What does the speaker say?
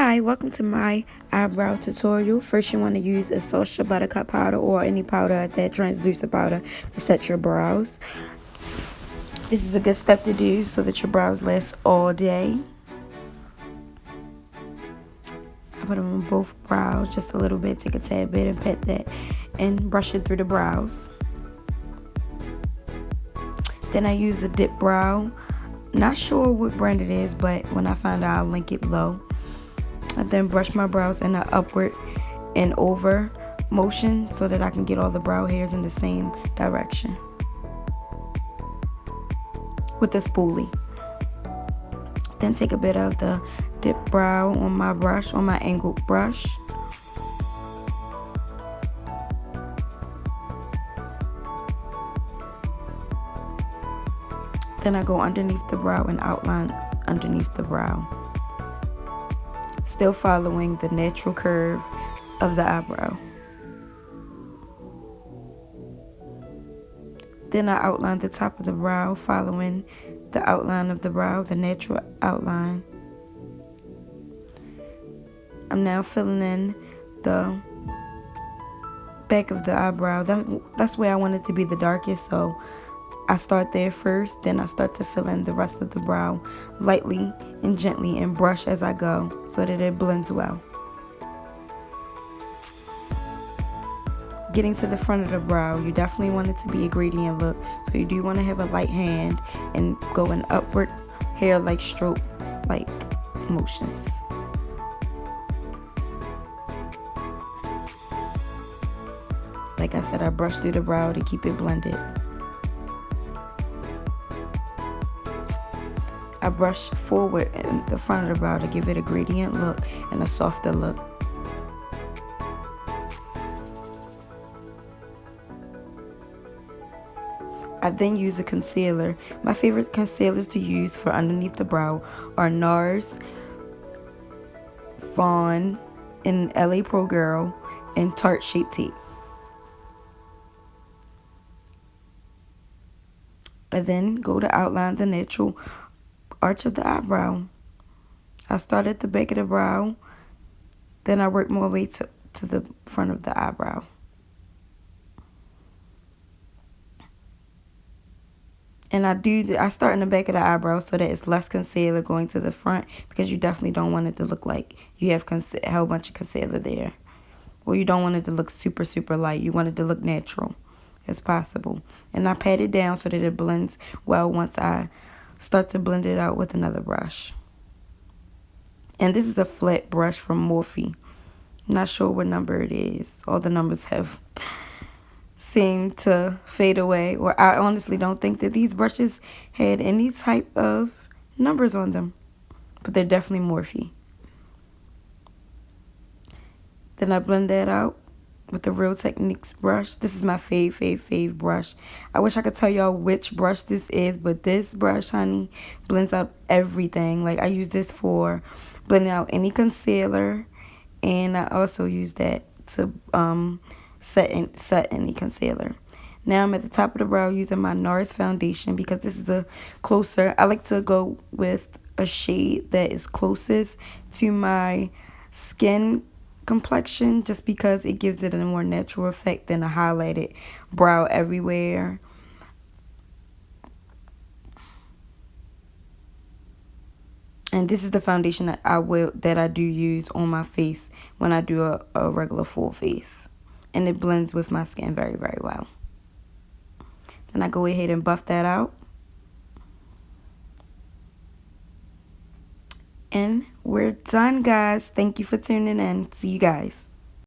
Hi, welcome to my eyebrow tutorial. First, you want to use a Sacha Buttercup powder or any powder, that translucent powder, to set your brows. This is a good step to do so that your brows last all day. I put them on both brows just a little bit, take a tad bit and pat that and brush it through the brows. Then I use a dip brow. Not sure what brand it is, but when I find out, I'll link it below. I then brush my brows in an upward and over motion so that I can get all the brow hairs in the same direction with a spoolie. Then take a bit of the dip brow on my brush, on my angled brush. Then I go underneath the brow and outline underneath the brow, still following the natural curve of the eyebrow. Then I outline the top of the brow, following the outline of the brow, the natural outline. I'm now filling in the back of the eyebrow. That's where I want it to be the darkest, so I start there first, then I start to fill in the rest of the brow lightly and gently and brush as I go so that it blends well. Getting to the front of the brow, you definitely want it to be a gradient look, so you do want to have a light hand and go in upward hair-like stroke-like motions. Like I said, I brush through the brow to keep it blended. I brush forward in the front of the brow to give it a gradient look and a softer look. I then use a concealer. My favorite concealers to use for underneath the brow are Nars, Fawn, and LA Pro Girl, and Tarte Shape Tape. I then go to outline the natural arch of the eyebrow. I start at the back of the brow, then I work my way to the front of the eyebrow. And I start in the back of the eyebrow so that it's less concealer going to the front, because you definitely don't want it to look like you have a whole bunch of concealer there. Or you don't want it to look super, super light. You want it to look natural as possible. And I pat it down so that it blends well once I start to blend it out with another brush. And this is a flat brush from Morphe. Not sure what number it is. All the numbers have seemed to fade away, or I honestly don't think that these brushes had any type of numbers on them, but they're definitely Morphe. Then I blend that out with the Real Techniques brush. This is my fave brush. I wish I could tell y'all which brush this is, but this brush, honey, blends out everything. Like, I use this for blending out any concealer, and I also use that to set any concealer. Now I'm at the top of the brow using my Nars foundation, because this is a closer. I like to go with a shade that is closest to my skin complexion, just because it gives it a more natural effect than a highlighted brow everywhere. And this is the foundation that I do use on my face when I do a regular full face, and it blends with my skin very, very well. Then I go ahead and buff that out. And we're done, guys. Thank you for tuning in. See you guys.